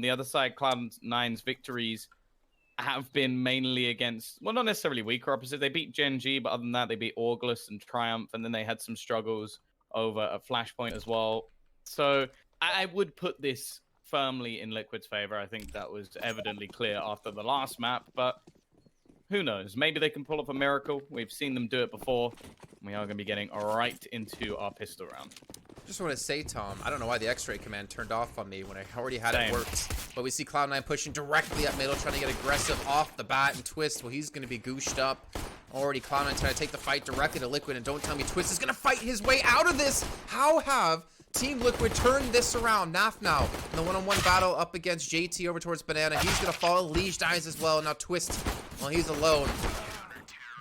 On the other side, Cloud9's victories have been mainly against, well, not necessarily weaker opposites. They beat Gen G, but other than that, they beat August and Triumph, and then they had some struggles over at Flashpoint as well. So I would put this firmly in Liquid's favor. I think that was evidently clear after the last map, but who knows? Maybe they can pull off a miracle. We've seen them do it before. We are going to be getting right into our pistol round. Just want to say, Tom, I don't know why the X-ray command turned off on me when I already had Same. it worked. But we see Cloud9 pushing directly up middle, trying to get aggressive off the bat, and Twist, well, he's going to be gooshed up. Already Cloud9 trying to take the fight directly to Liquid, and don't tell me Twist is going to fight his way out of this. How have Team Liquid turned this around? Naf now in the one-on-one battle up against JT over towards Banana. He's going to fall. Liege dies as well. Now Twist, well, he's alone.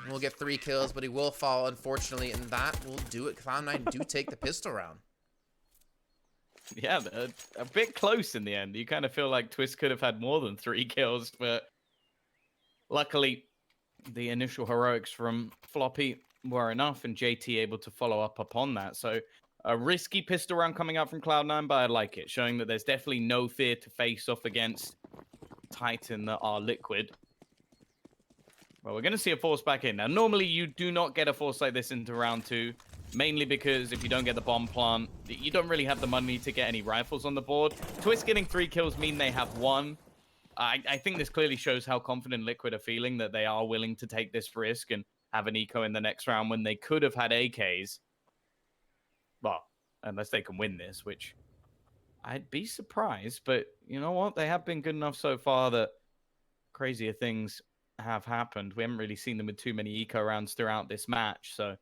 We'll get 3 kills, but he will fall, unfortunately, and that will do it. Cloud9 do take the pistol round. Yeah, a bit close in the end. You kind of feel like Twist could have had more than 3 kills, but luckily the initial heroics from Floppy were enough, and JT able to follow up upon that. So a risky pistol round coming out from Cloud9, but I like it, showing that there's definitely no fear to face off against Titan that are Liquid. Well, we're going to see a force back in. Now, normally you do not get a force like this into round 2, mainly because if you don't get the bomb plant, you don't really have the money to get any rifles on the board. Twist getting 3 kills mean they have 1. I think this clearly shows how confident Liquid are feeling, that they are willing to take this risk and have an eco in the next round when they could have had AKs. Well, unless they can win this, which I'd be surprised. But you know what? They have been good enough so far that crazier things have happened. We haven't really seen them with too many eco rounds throughout this match, so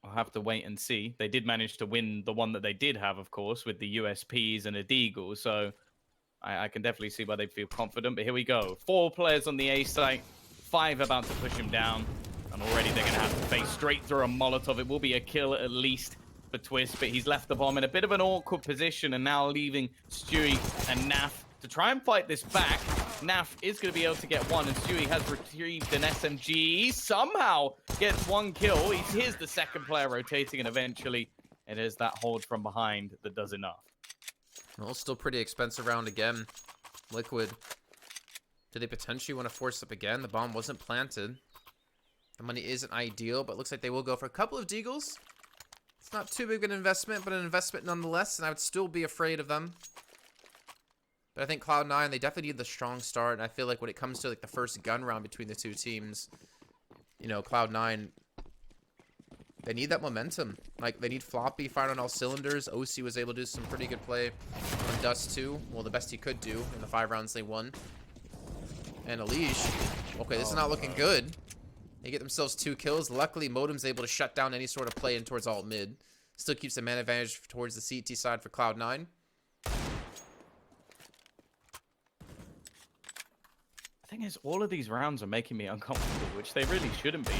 I'll have to wait and see. They did manage to win the one that they did have, of course, with the USPs and a Deagle, so I can definitely see why they feel confident. But here we go. 4 players on the A site, 5 about to push him down, and already they're going to have to face straight through a Molotov. It will be a kill at least for Twist, but he's left the bomb in a bit of an awkward position and now leaving Stewie and Naf to try and fight this back. Naf is going to be able to get 1, and Stewie has retrieved an SMG. He somehow gets 1 kill. Here's the second player rotating, and eventually it is that hold from behind that does enough. Well, still pretty expensive round again. Liquid. Do they potentially want to force up again? The bomb wasn't planted. The money isn't ideal, but looks like they will go for a couple of Deagles. It's not too big of an investment, but an investment nonetheless, and I would still be afraid of them. But I think Cloud9, they definitely need the strong start, and I feel like when it comes to like the first gun round between the two teams, you know, Cloud9, they need that momentum. Like, they need Floppy firing on all cylinders. OC was able to do some pretty good play on Dust too. Well, the best he could do in the 5 rounds they won. And Alish, okay, this is not looking good. They get themselves 2 kills. Luckily, Modem's able to shut down any sort of play in towards alt mid. Still keeps the man advantage towards the CT side for Cloud9. The thing is, all of these rounds are making me uncomfortable, which they really shouldn't be.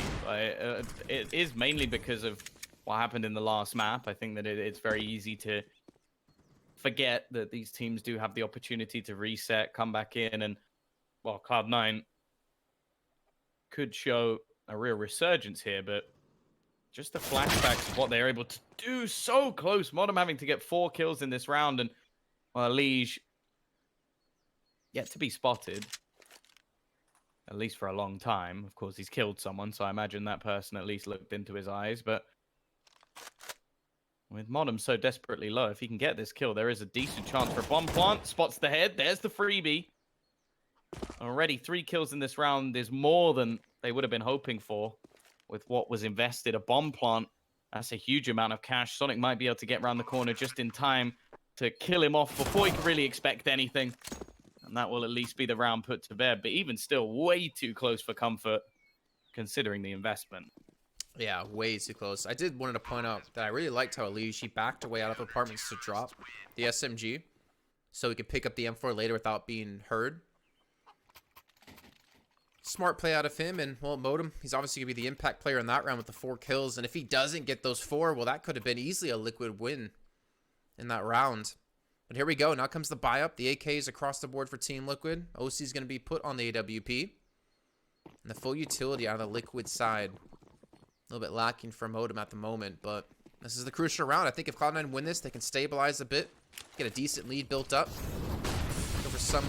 It is mainly because of what happened in the last map. I think that it's very easy to forget that these teams do have the opportunity to reset, come back in, and, well, Cloud9 could show a real resurgence here, but just the flashbacks of what they're able to do so close. Modem having to get 4 kills in this round, and, well, Liege yet to be spotted. At least for a long time. Of course, he's killed someone, so I imagine that person at least looked into his eyes. But with Modem so desperately low, if he can get this kill, there is a decent chance for a bomb plant. Spots the head. There's the freebie. Already 3 kills in this round is more than they would have been hoping for with what was invested. A bomb plant, that's a huge amount of cash. Sonic might be able to get around the corner just in time to kill him off before he can really expect anything. And that will at least be the round put to bed. But even still, way too close for comfort, considering the investment. Yeah, way too close. I did wanted to point out that I really liked how Alish, he backed away out of apartments to drop the SMG. So he could pick up the M4 later without being heard. Smart play out of him. And, well, Modem, he's obviously going to be the impact player in that round with the 4 kills. And if he doesn't get those 4, well, that could have been easily a Liquid win in that round. But here we go. Now comes the buy-up. The AKs across the board for Team Liquid. OC is going to be put on the AWP. And the full utility out of the Liquid side. A little bit lacking for Modem at the moment, but this is the crucial round. I think if Cloud9 win this, they can stabilize a bit, get a decent lead built up. some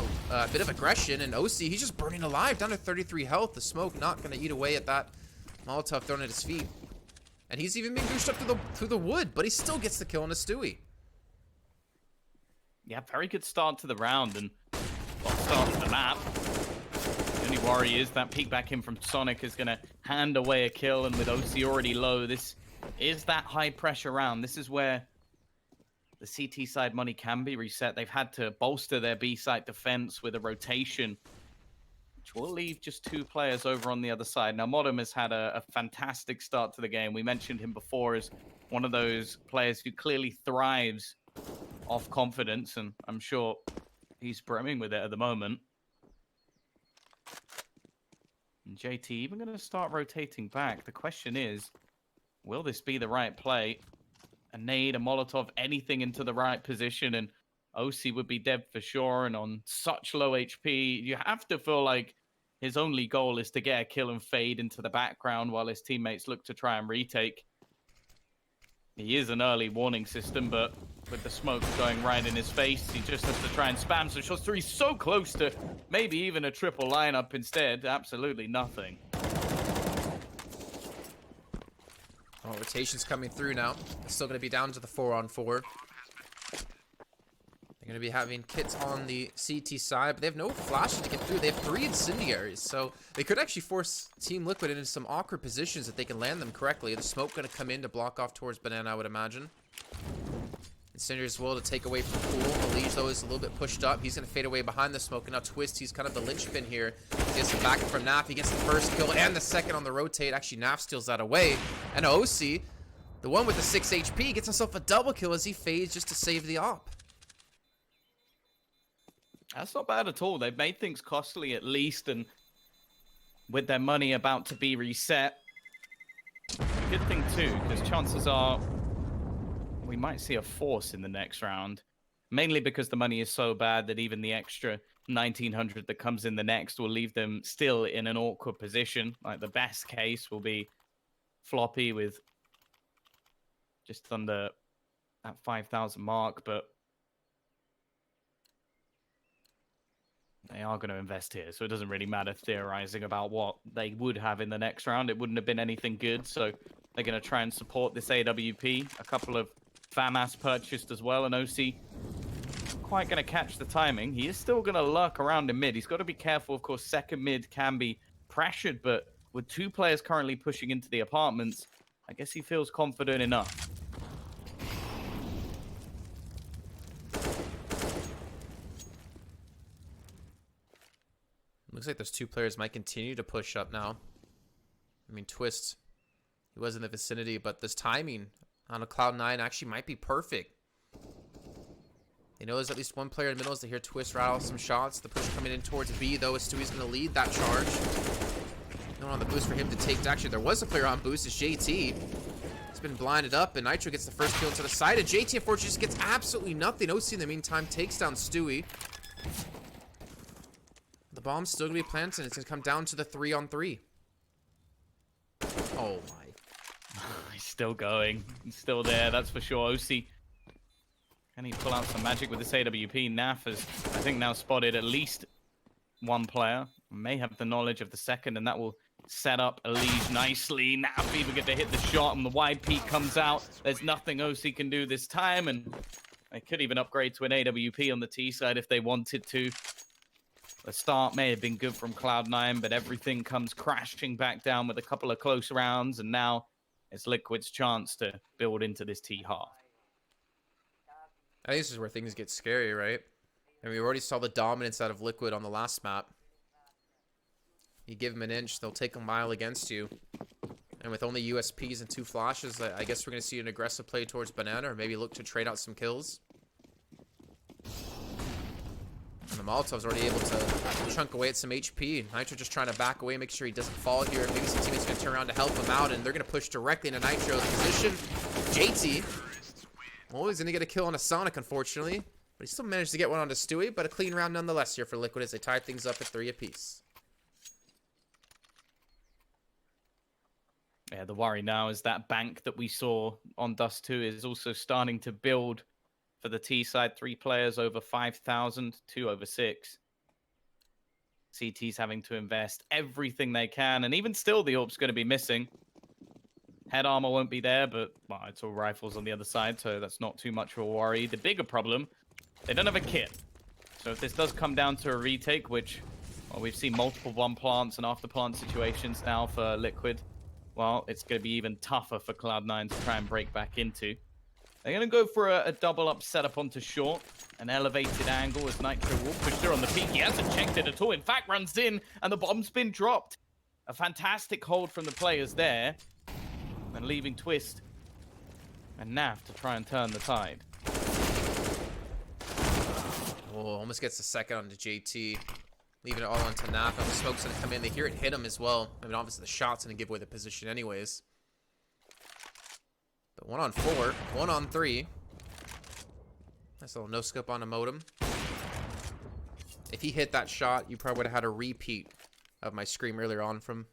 bit of aggression, and OC, he's just burning alive, down to 33 health. The smoke not going to eat away at that Molotov thrown at his feet. And he's even being gooshed up through the wood, but he still gets the kill on a Stewie. Yeah, very good start to the round, and start to the map. The only worry is that peek back in from Sonic is going to hand away a kill, and with OC already low, this is that high pressure round. This is where the CT side money can be reset. They've had to bolster their B side defense with a rotation, which will leave just 2 players over on the other side. Now, Modem has had a fantastic start to the game. We mentioned him before as one of those players who clearly thrives off confidence, and I'm sure he's brimming with it at the moment. And JT even going to start rotating back. The question is, will this be the right play? A nade, a Molotov, anything into the right position, and OC would be dead for sure. And on such low HP, you have to feel like his only goal is to get a kill and fade into the background while his teammates look to try and retake. He is an early warning system, but with the smoke going right in his face, he just has to try and spam some shots through. He's so close to maybe even a triple lineup instead. Absolutely nothing. Oh, rotation's coming through now. It's still going to be down to the 4-on-4. They're going to be having kits on the CT side, but they have no flashes to get through. They have 3 incendiaries, so they could actually force Team Liquid into some awkward positions if they can land them correctly. The smoke going to come in to block off towards Banana, I would imagine. Incendiaries will to take away from Pool. Elige, though, is a little bit pushed up. He's going to fade away behind the smoke, and now Twist, he's kind of the linchpin here. He gets the back from Naf. He gets the first kill and the second on the rotate. Actually, Naf steals that away. And OC, the one with the 6 HP, gets himself a double kill as he fades just to save the op. That's not bad at all. They've made things costly at least, and with their money about to be reset, good thing too, because chances are we might see a force in the next round, mainly because the money is so bad that even the extra 1900 that comes in the next will leave them still in an awkward position. Like the best case will be Floppy with just under that 5,000 mark, but they are going to invest here, so it doesn't really matter theorizing about what they would have in the next round. It wouldn't have been anything good, so they're going to try and support this AWP. A couple of FAMAS purchased as well, and OC quite going to catch the timing. He is still going to lurk around in mid. He's got to be careful, of course. Second mid can be pressured, but with 2 players currently pushing into the apartments, I guess he feels confident enough. Looks like those 2 players might continue to push up now. I mean, Twist, he was in the vicinity, but this timing on a Cloud9 actually might be perfect. They know there's at least 1 player in the middle as they hear Twist rattle some shots. The push coming in towards B, though, as Stewie's going to lead that charge. No one on the boost for him to take. Actually, there was a player on boost. It's JT. He's been blinded up, and Nitro gets the first kill to the side. And JT, unfortunately, just gets absolutely nothing. OC, in the meantime, takes down Stewie. The bomb's still going to be planted. It's going to come down to the 3-on-3. Oh, my. He's still going. He's still there, that's for sure. OC, can he pull out some magic with this AWP? Naf has, I think, now spotted at least 1 player. May have the knowledge of the second, and that will set up Elige nicely. Naf even get to hit the shot, and the wide peak comes out. There's nothing OC can do this time, and they could even upgrade to an AWP on the T side if they wanted to. The start may have been good from Cloud9, but everything comes crashing back down with a couple of close rounds, and now it's Liquid's chance to build into this T half. I think this is where things get scary, right? And we already saw the dominance out of Liquid on the last map. You give them an inch, they'll take a mile against you. And with only USPs and 2 flashes, I guess we're going to see an aggressive play towards Banana, or maybe look to trade out some kills. And the Molotov's already able to chunk away at some HP. Nitro just trying to back away, make sure he doesn't fall here. Maybe some teammates are going to turn around to help him out, and they're going to push directly into Nitro's position. JT, well, he's going to get a kill on a Sonic, unfortunately. But he still managed to get one onto Stewie, but a clean round nonetheless here for Liquid as they tie things up at 3 apiece. Yeah, the worry now is that bank that we saw on Dust 2 is also starting to build for the T side. 3 players over 5,000, 2 over 6. CT's having to invest everything they can, and even still, the AWP's going to be missing. Head armor won't be there, but well, it's all rifles on the other side, so that's not too much of a worry. The bigger problem, they don't have a kit. So if this does come down to a retake, which well, we've seen multiple bomb plants and after plant situations now for Liquid, well, it's going to be even tougher for Cloud9 to try and break back into. They're going to go for a double up setup onto short. An elevated angle as Nitro will push through on the peak. He hasn't checked it at all. In fact, runs in and the bomb's been dropped. A fantastic hold from the players there. And leaving Twist and Nav to try and turn the tide. Oh, almost gets the second onto JT. Leaving it all onto Nav. Now the smoke's going to come in. They hear it hit him as well. I mean, obviously the shot's going to give away the position anyways. But 1 on 4. 1 on 3. Nice little no-scope on a modem. If he hit that shot, you probably would have had a repeat of my scream earlier on from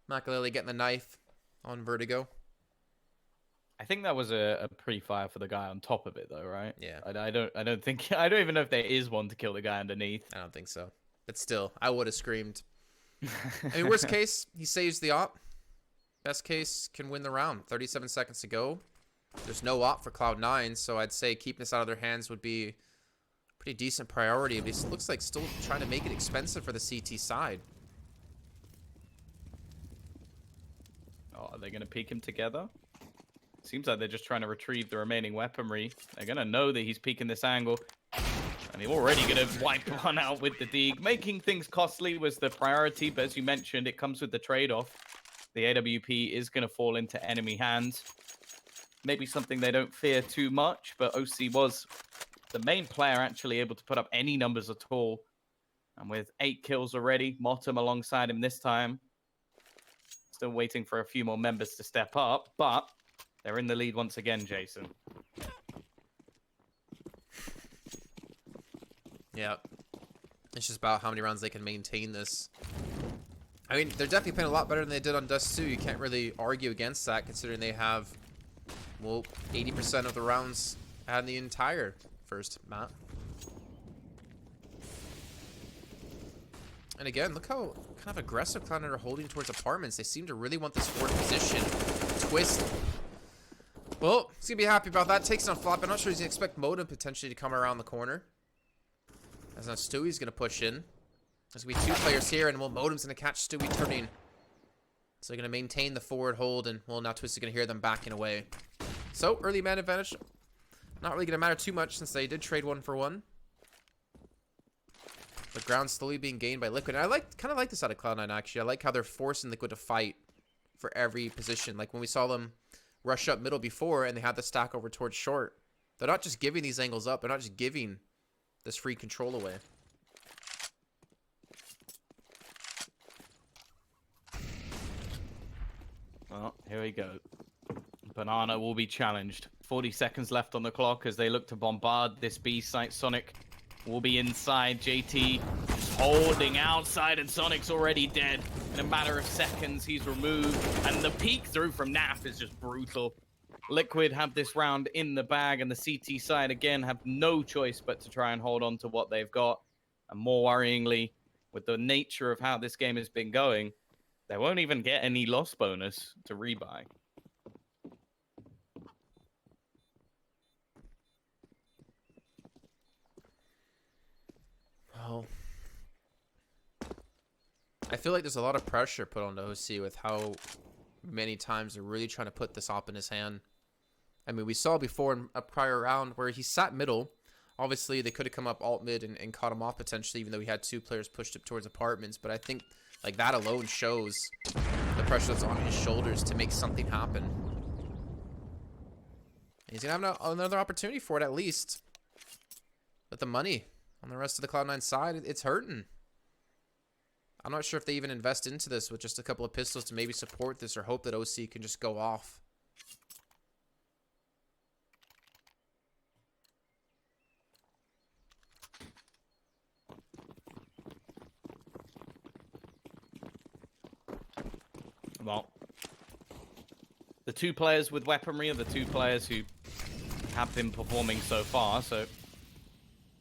Makalele getting the knife on Vertigo. I think that was a pre-fire for the guy on top of it, though, right? Yeah. I don't think I don't even know if there is one to kill the guy underneath. I don't think so. But still, I would have screamed. I mean, worst case, he saves the op. Best case, can win the round. 37 seconds to go. There's no op for Cloud9, so I'd say keeping this out of their hands would be a pretty decent priority. But it looks like still trying to make it expensive for the CT side. Oh, are they going to peek him together? Seems like they're just trying to retrieve the remaining weaponry. They're going to know that he's peeking this angle. And they're already going to wipe one out with the Deeg. Making things costly was the priority, but as you mentioned, it comes with the trade-off. The AWP is going to fall into enemy hands. Maybe something they don't fear too much, but OC was the main player actually able to put up any numbers at all. And with 8 kills already, Motum alongside him this time. Still waiting for a few more members to step up, but they're in the lead once again, Jason. Yeah. It's just about how many rounds they can maintain this. I mean, they're definitely playing a lot better than they did on Dust 2. You can't really argue against that, considering they have, well, 80% of the rounds had in the entire first map. And again, look how kind of aggressive Cloud9 are holding towards apartments. They seem to really want this forward position. Twist. Well, he's going to be happy about that. Takes it on flop. I'm not sure he's going to expect Modem potentially to come around the corner. As now Stewie's going to push in. There's going to be 2 players here, and well, Modem's going to catch Stewie turning. So they're going to maintain the forward hold, and well, now Twist is going to hear them backing away. So, early man advantage. Not really going to matter too much since they did trade 1 for 1. The ground slowly being gained by Liquid. And I kind of like this out of Cloud9, actually. I like how they're forcing Liquid to fight for every position. Like when we saw them rush up middle before and they had the stack over towards short. They're not just giving these angles up. They're not just giving this free control away. Well, here we go. Banana will be challenged. 40 seconds left on the clock as they look to bombard this B site. Sonic will be inside. JT is holding outside, and Sonic's already dead. In a matter of seconds, he's removed. And the peek through from NAF is just brutal. Liquid have this round in the bag, and the CT side, again, have no choice but to try and hold on to what they've got. And more worryingly, with the nature of how this game has been going, they won't even get any loss bonus to rebuy. Well, I feel like there's a lot of pressure put on OC with how many times they're really trying to put this op in his hand. I mean, we saw before in a prior round where he sat middle. Obviously, they could have come up alt mid and caught him off potentially, even though he had 2 players pushed up towards apartments. But I think like that alone shows the pressure that's on his shoulders to make something happen. And he's going to have another opportunity for it at least. But the money on the rest of the Cloud9 side, it's hurting. I'm not sure if they even invest into this with just a couple of pistols to maybe support this or hope that OC can just go off. Well, the 2 players with weaponry are the 2 players who have been performing so far, so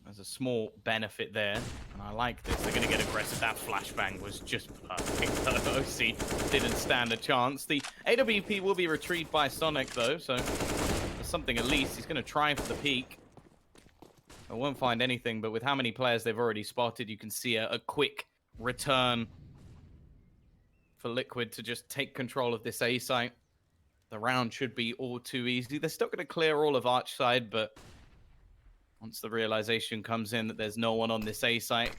there's a small benefit there, and I like this. They're going to get aggressive. That flashbang was just perfect. OC didn't stand a chance. The AWP will be retrieved by Sonic, though, so there's something at least. He's going to try for the peak. I won't find anything, but with how many players they've already spotted, you can see a quick return for Liquid to just take control of this A site. The round should be all too easy. They're still going to clear all of Arch side, but once the realization comes in that there's no one on this A site,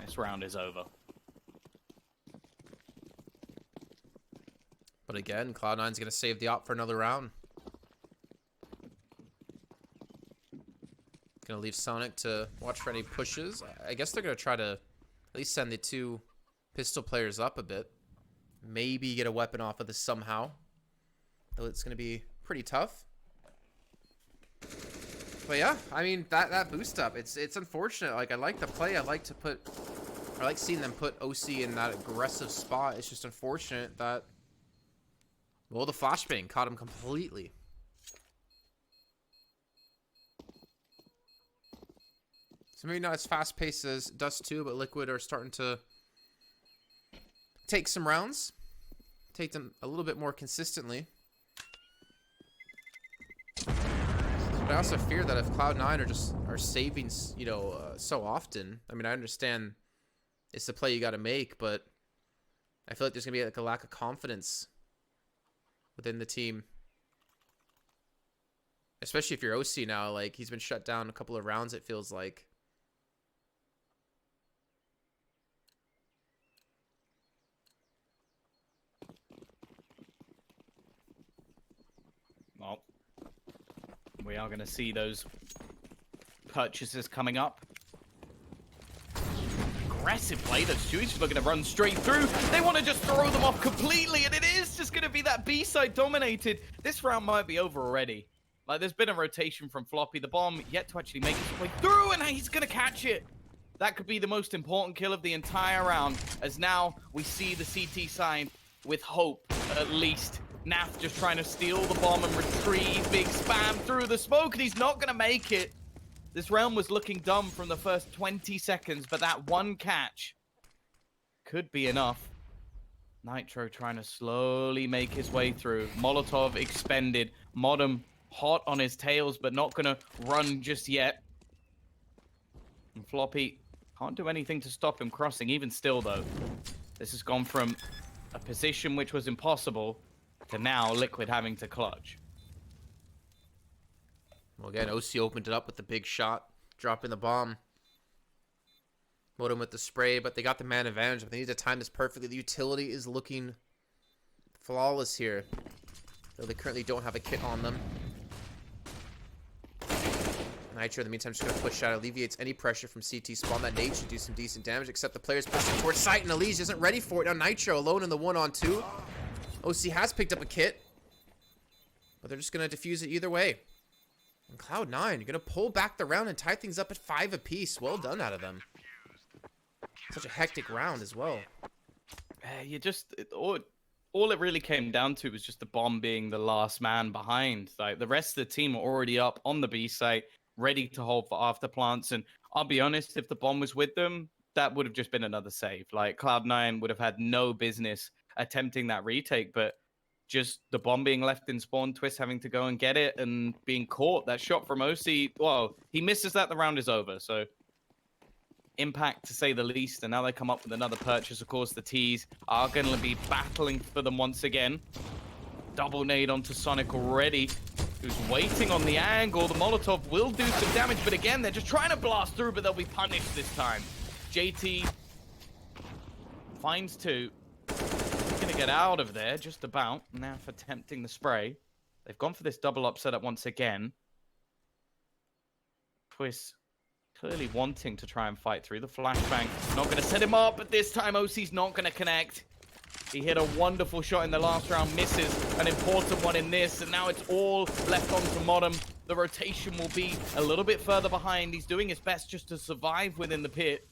this round is over. But again, Cloud9's going to save the op for another round. Going to leave Sonic to watch for any pushes. I guess they're going to try to at least send the 2 pistol players up a bit. Maybe get a weapon off of this somehow. Though it's going to be pretty tough. But yeah, I mean, that boost up, it's unfortunate. Like, I like the play. I like seeing them put OC in that aggressive spot. It's just unfortunate that, well, the flashbang caught him completely. So maybe not as fast paced as Dust 2, but Liquid are starting to take some rounds. Take them a little bit more consistently. But I also fear that if Cloud9 are saving, you know, so often. I mean, I understand it's the play you got to make, but I feel like there's gonna be like a lack of confidence within the team, especially if you're OC now. Like, he's been shut down a couple of rounds, it feels like. Well, we are going to see those purchases coming up. Aggressive play. Those Chewy's just looking to run straight through. They want to just throw them off completely, and it is just going to be that B-side dominated. This round might be over already. Like, there's been a rotation from Floppy. The bomb yet to actually make its way through, and he's going to catch it. That could be the most important kill of the entire round, as now we see the CT side with hope, at least. Naf just trying to steal the bomb and retrieve big spam through the smoke, and he's not going to make it. This round was looking dumb from the first 20 seconds, but that one catch could be enough. Nitro trying to slowly make his way through. Molotov expended. Modem hot on his tails, but not going to run just yet. And Floppy can't do anything to stop him crossing. Even still, though, this has gone from a position which was impossible to now Liquid having to clutch. Well, again, OC opened it up with the big shot, dropping the bomb. Modem with the spray, but they got the man advantage. But they need to time this perfectly. The utility is looking flawless here, though they currently don't have a kit on them. Nitro, in the meantime, just going to push out, alleviates any pressure from CT spawn. That nade should do some decent damage, except the player's pushing towards site, and Elise isn't ready for it. Now Nitro alone in the 1-on-2. OC has picked up a kit, but they're just going to defuse it either way. And Cloud9, you're going to pull back the round and tie things up at 5 apiece. Well done out of them. Such a hectic round as well. You just... All it really came down to was just the bomb being the last man behind. Like, the rest of the team are already up on the B site, ready to hold for afterplants. And I'll be honest, if the bomb was with them, that would have just been another save. Like, Cloud9 would have had no business attempting that retake, but just the bomb being left in spawn, Twist having to go and get it and being caught. That shot from OC, well, he misses that, the round is over. So impact, to say the least. And now they come up with another purchase. Of course, the T's are going to be battling for them once again. Double nade onto Sonic already, who's waiting on the angle. The Molotov will do some damage, but again, they're just trying to blast through, but they'll be punished this time. JT finds 2. Gonna get out of there just about. Now for attempting the spray. They've gone for this double up setup once again. Twist clearly wanting to try and fight through. The flashbang not going to set him up, but this time OC's not going to connect. He hit a wonderful shot in the last round, misses an important one in this, and now it's all left on to Modem. The rotation will be a little bit further behind. He's doing his best just to survive within the pit,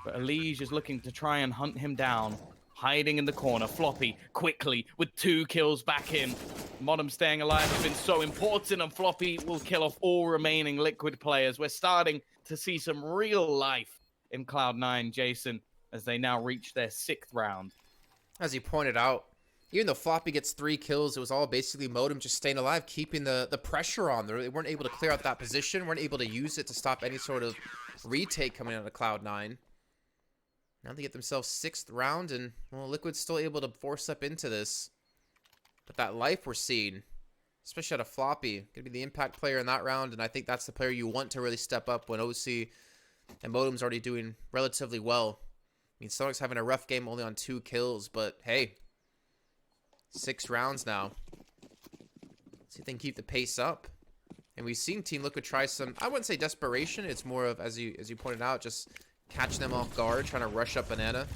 but Elige is looking to try and hunt him down. hiding in the corner. Floppy quickly with 2 kills back in. Modem staying alive has been so important, and Floppy will kill off all remaining Liquid players. We're starting to see some real life in Cloud9, Jason, as they now reach their 6th round. As you pointed out, even though Floppy gets 3 kills, it was all basically Modem just staying alive, keeping the pressure on. They weren't able to clear out that position, weren't able to use it to stop any sort of retake coming out of Cloud9. Now they get themselves 6th round, and, well, Liquid's still able to force up into this. But that life we're seeing, especially out of Floppy, gonna be the impact player in that round, and I think that's the player you want to really step up when OC and Modem's already doing relatively well. I mean, Sonic's having a rough game, only on 2 kills, but hey, 6 rounds now. See if they can keep the pace up. And we've seen Team Liquid try some, I wouldn't say desperation, it's more of, as you pointed out, just catching them off guard, trying to rush up Banana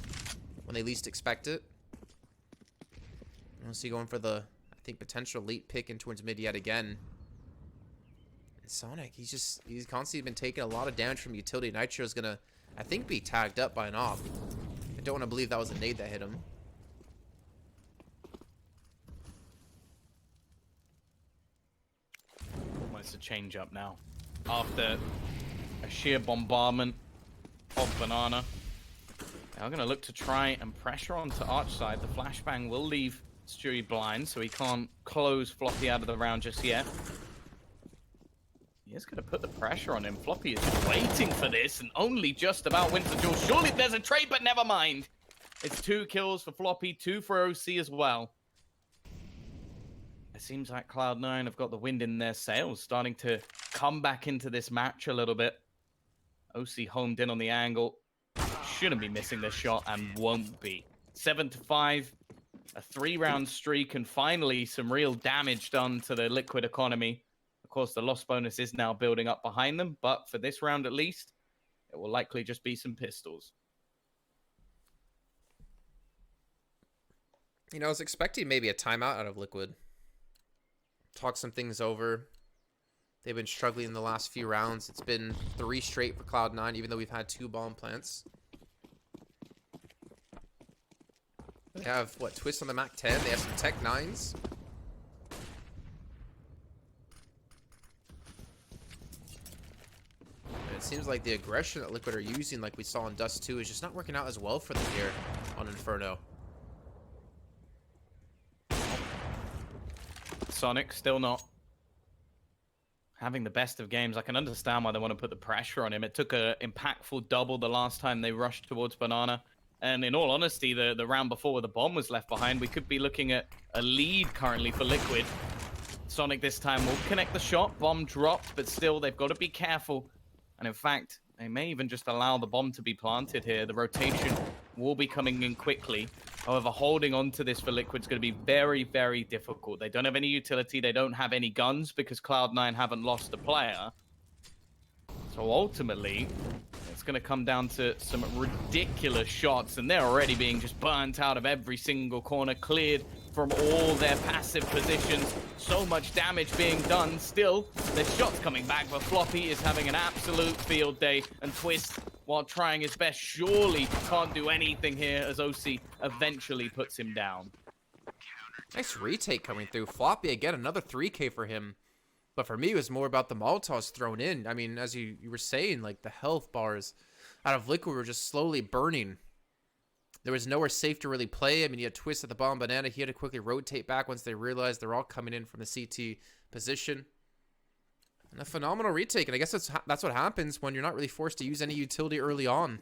when they least expect it. We'll see going for the, I think, potential late pick in towards mid yet again. And Sonic, he's constantly been taking a lot of damage from utility. Nitro's gonna, I think, be tagged up by an op. I don't want to believe that was a nade that hit him. Almost a change up now. After a sheer bombardment of Banana. Now going to look to try and pressure onto Arch side. The flashbang will leave Stewie blind, so he can't close Floppy out of the round just yet. He is going to put the pressure on him. Floppy is waiting for this and only just about wins the duel. Surely there's a trade, but never mind. It's 2 kills for Floppy, 2 for OC as well. It seems like Cloud9 have got the wind in their sails, starting to come back into this match a little bit. OC homed in on the angle. Shouldn't be missing this shot and won't be. 7-5. A 3-round streak, and finally some real damage done to the Liquid economy. Of course, the loss bonus is now building up behind them, but for this round at least, it will likely just be some pistols. You know, I was expecting maybe a timeout out of Liquid. Talk some things over. They've been struggling in the last few rounds. It's been 3 straight for Cloud9, even though we've had 2 bomb plants. They have, what, Twist on the Mac 10? They have some Tech 9s. And it seems like the aggression that Liquid are using, like we saw in Dust 2, is just not working out as well for them here on Inferno. Sonic still not having the best of games. I can understand why they want to put the pressure on him. It took an impactful double the last time they rushed towards Banana. And in all honesty, the round before where the bomb was left behind, we could be looking at a lead currently for Liquid. Sonic this time will connect the shot. Bomb dropped, but still, they've got to be careful. And in fact, they may even just allow the bomb to be planted here. The rotation will be coming in quickly. However, holding on to this for Liquid is going to be very, very difficult. They don't have any utility. They don't have any guns because Cloud9 haven't lost a player. So ultimately, it's going to come down to some ridiculous shots, and they're already being just burnt out of every single corner, cleared from all their passive positions. So much damage being done. Still, there's shots coming back, but Floppy is having an absolute field day, and Twist, while trying his best, surely can't do anything here as OC eventually puts him down. Nice retake coming through. Floppy, again, another 3K for him. But for me, it was more about the Molotovs thrown in. I mean, as you were saying, like, the health bars out of Liquid were just slowly burning. There was nowhere safe to really play. I mean, you had Twist at the bomb Banana. He had to quickly rotate back once they realized they're all coming in from the CT position. And a phenomenal retake. And I guess that's what happens when you're not really forced to use any utility early on.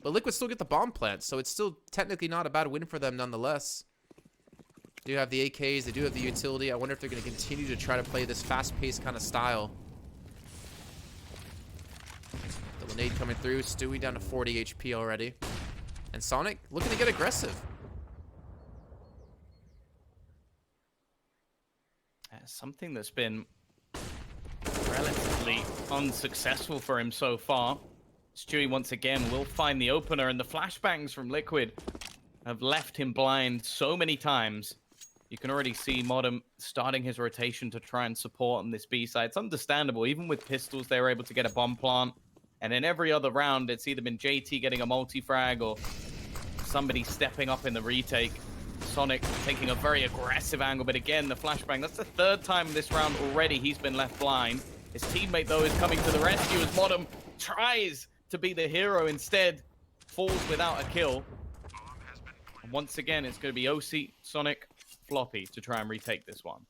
But Liquid still get the bomb plant, so it's still technically not a bad win for them nonetheless. They do have the AKs, they do have the utility. I wonder if they're going to continue to try to play this fast-paced kind of style. The grenade coming through, Stewie down to 40 HP already. And Sonic looking to get aggressive. Something that's been relatively unsuccessful for him so far. Stewie once again will find the opener, and the flashbangs from Liquid have left him blind so many times. You can already see Modem starting his rotation to try and support on this B side. It's understandable. Even with pistols, they were able to get a bomb plant. And in every other round, it's either been JT getting a multi-frag or somebody stepping up in the retake. Sonic taking a very aggressive angle, but again, the flashbang. That's the third time this round already he's been left blind. His teammate, though, is coming to the rescue as Bottom tries to be the hero instead. Falls without a kill. And once again, it's going to be OC, Sonic, Floppy to try and retake this one.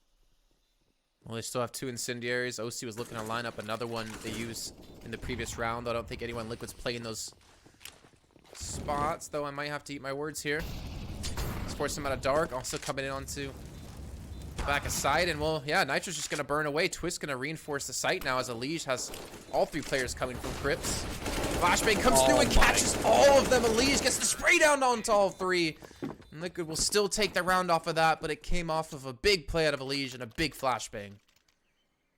Well, they still have 2 incendiaries. OC was looking to line up another one they used in the previous round. I don't think anyone Liquid's playing those spots, though I might have to eat my words here. Let's force him out of dark. Also coming in onto the back of side. And, well, yeah, Nitro's just going to burn away. Twist going to reinforce the site now as Elige has all 3 players coming from Crypts. Flashbang comes through and catches all of them. Elige gets the spray down onto all 3. And Liquid will still take the round off of that, but it came off of a big play out of Elige and a big flashbang.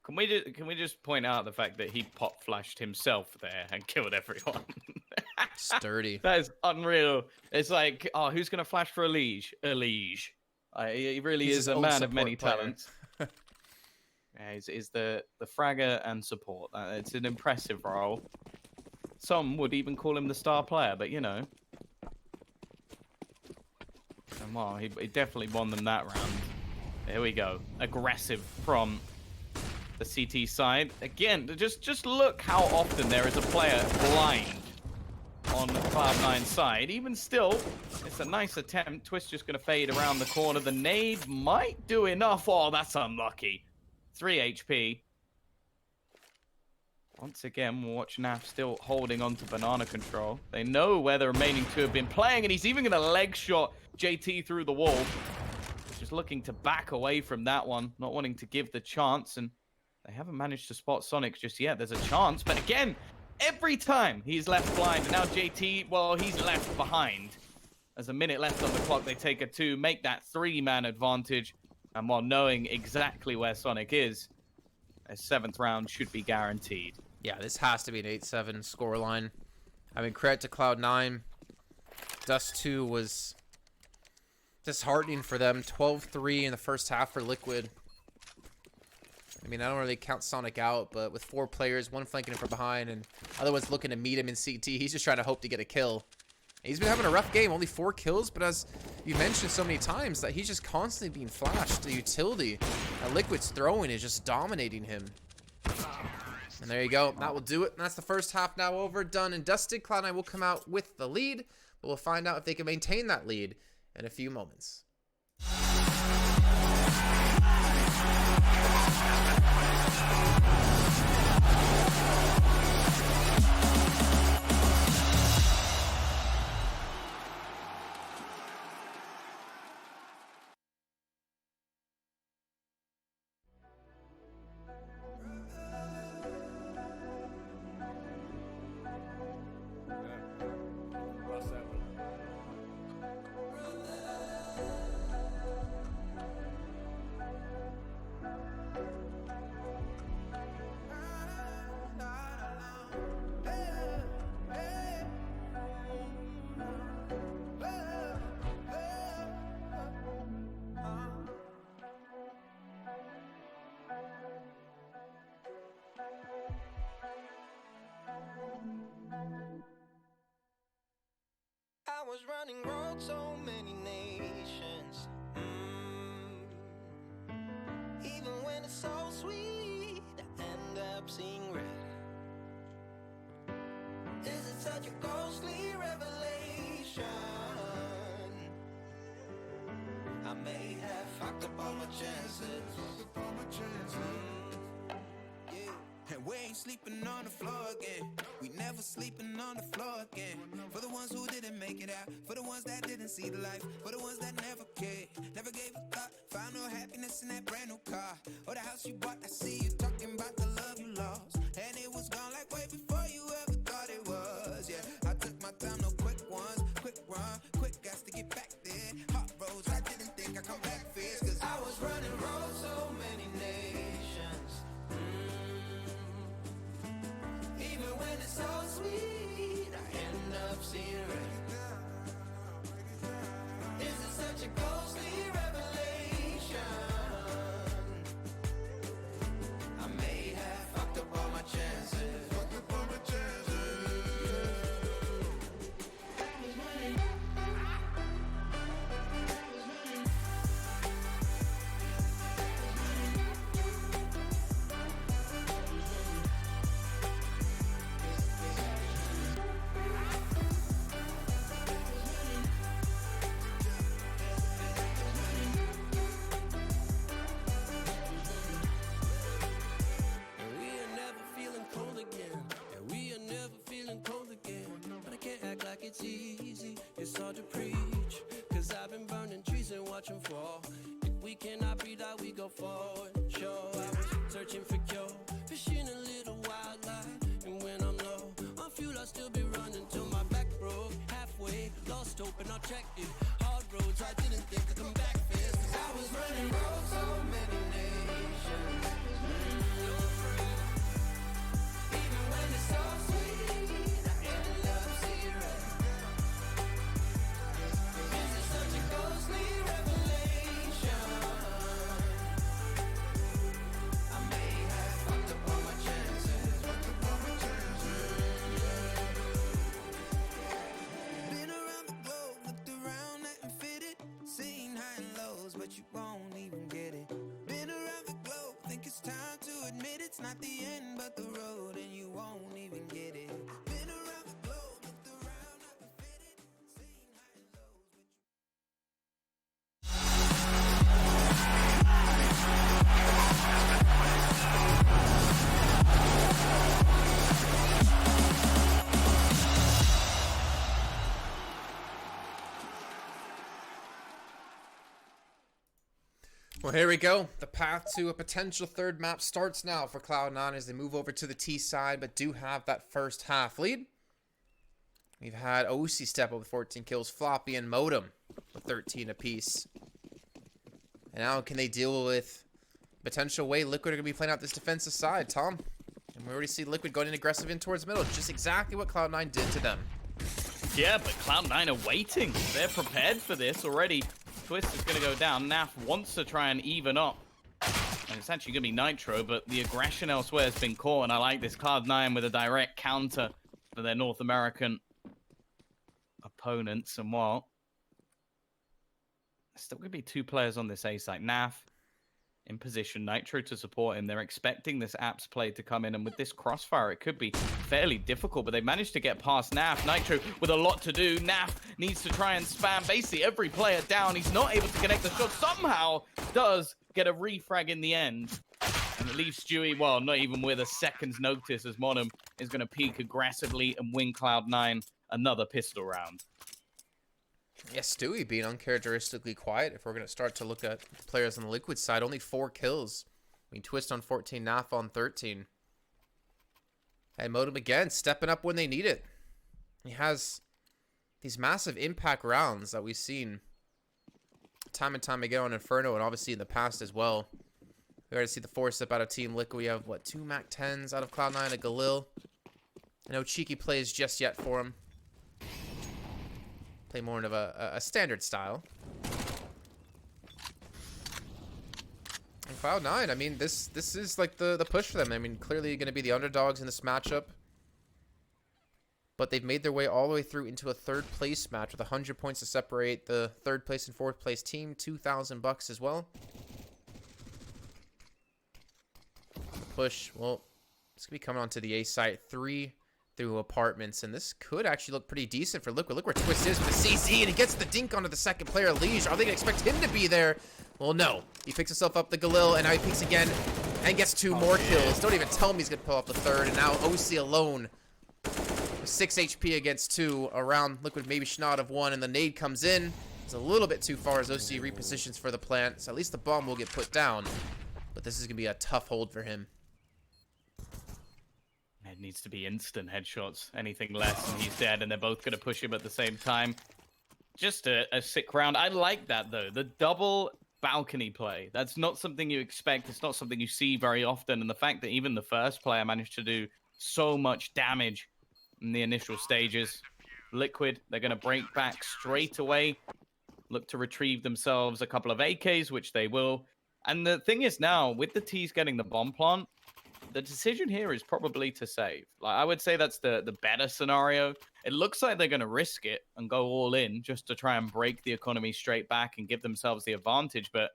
Can we just point out the fact that he pop flashed himself there and killed everyone? Sturdy. That is unreal. It's like, oh, who's gonna flash for Elige? Elige. He really is a man of many talents. Yeah, he's the fragger and support. It's an impressive role. Some would even call him the star player, but you know. And well, he definitely won them that round. Here we go. Aggressive from the CT side. Again, just look how often there is a player blind on the Cloud9 side. Even still, it's a nice attempt. Twist just going to fade around the corner. The nade might do enough. Oh, that's unlucky. 3 HP. Once again, we'll watch Naf still holding on to banana control. They know where the remaining 2 have been playing, and he's even going to leg shot JT through the wall. Just looking to back away from that one, not wanting to give the chance, and they haven't managed to spot Sonic just yet. There's a chance, but again, every time he's left blind, and now JT, well, he's left behind. There's a minute left on the clock. They take a 2, make that 3-man advantage, and while knowing exactly where Sonic is, a 7th round should be guaranteed. Yeah, this has to be an 8-7 scoreline. I mean, credit to Cloud9. Dust 2 was disheartening for them. 12-3 in the first half for Liquid. I mean, I don't really count Sonic out, but with 4 players, 1 flanking him from behind, and other one's looking to meet him in CT, he's just trying to hope to get a kill. He's been having a rough game, only 4 kills, but as you mentioned so many times, that he's just constantly being flashed. The utility that Liquid's throwing is just dominating him. And there you go. That will do it. And that's the first half now over, done and dusted. Cloud9 will come out with the lead, but we'll find out if they can maintain that lead in a few moments. I was running road so many nations. Even when it's so sweet, I end up seeing red. Is it such a ghostly revelation? I may have fucked up all my chances. And we ain't sleeping on the floor again. We never sleeping on the floor again. For the ones who didn't make it out, for the ones that didn't see the life, for the ones that never cared, never gave a thought, found no happiness in that brand new car, or the house you bought. I see you talking about the love you lost, and it was gone like way before you ever thought it was. Yeah, I took my time, no quick ones, quick run, quick gas to get back there. Hot roads, I didn't think I'd come back fast, cause I was running roads so many nations. Even when it's so sweet, I end up seeing red. Is it such a ghostly revelation? I may have it's easy, it's hard to preach. Cause I've been burning trees and watching fall. If we cannot breathe out, we go forward. Sure, I was searching for cure, fishing a little wildlife. And when I'm low on fuel, I'll still be running till my back broke. Halfway, lost hope and I checked it. Hard roads, I didn't think to come back fast. I was running roads so many nations. Even when it's so sweet, I ended up zero. This is such a ghostly revelation. I may have fucked up all my chances. Been around the globe, looked around and fitted. Seen high and lows, but you won't even get it. Been around the globe, think it's time to admit it's not the end, but the road, and you won't even get it. Been around the globe, looked around and fitted. Seen high and lows, but you Well, here we go. The path to a potential third map starts now for Cloud9 as they move over to the T side, but do have that first half lead. We've had OC step up with 14 kills, Floppy and Modem with 13 apiece. And now can they deal with potential way Liquid are going to be playing out this defensive side, Tom? And we already see Liquid going in aggressive in towards middle, just exactly what Cloud9 did to them. Yeah, but Cloud9 are waiting. They're prepared for this already. Twist is going to go down. Naf wants to try and even up. And it's actually going to be Nitro, but the aggression elsewhere has been caught. And I like this Cloud9 with a direct counter for their North American opponents. And while there's still going to be two players on this A site. Naf in position, Nitro to support him. They're expecting this Apps play to come in. And with this crossfire, it could be fairly difficult. But they managed to get past Naf. Nitro with a lot to do. Naf needs to try and spam basically every player down. He's not able to connect the shot. Somehow does get a refrag in the end. And it leaves Stewie, well, not even with a second's notice, as Monum is going to peek aggressively and win Cloud9 another pistol round. Yeah, Stewie being uncharacteristically quiet. If we're going to start to look at players on the Liquid side, only 4 kills. I mean, Twist on 14, Naf on 13. And Modem again, stepping up when they need it. He has these massive impact rounds that we've seen time and time again on Inferno, and obviously in the past as well. We already see the 4-step out of Team Liquid. We have, what, 2 Mac 10s out of Cloud9, a Galil. No cheeky plays just yet for him. Play more of a standard style. And Cloud9, I mean, this is like the push for them. I mean, clearly going to be the underdogs in this matchup. But they've made their way all the way through into a third place match with 100 points to separate the third place and fourth place team. $2,000 as well. Push, well, it's going to be coming onto the A site. 3 through apartments, and this could actually look pretty decent for Liquid. Look where Twist is with the CZ, and he gets the dink onto the second player, Liege. Are they gonna expect him to be there? Well, no. He picks himself up the Galil, and now he peeks again and gets 2 more kills. Don't even tell me he's gonna pull off the third, and now OC alone with 6 HP against 2 around Liquid, maybe Schnaud of 1, and the nade comes in. It's a little bit too far as OC repositions for the plant, so at least the bomb will get put down, but this is gonna be a tough hold for him. It needs to be instant headshots. Anything less and he's dead, and they're both going to push him at the same time. Just a sick round. I like that, though. The double balcony play. That's not something you expect. It's not something you see very often. And the fact that even the first player managed to do so much damage in the initial stages. Liquid, they're going to break back straight away. Look to retrieve themselves a couple of AKs, which they will. And the thing is now, with the T's getting the bomb plant, the decision here is probably to save. Like, I would say that's the better scenario. It looks like they're going to risk it and go all in just to try and break the economy straight back and give themselves the advantage. But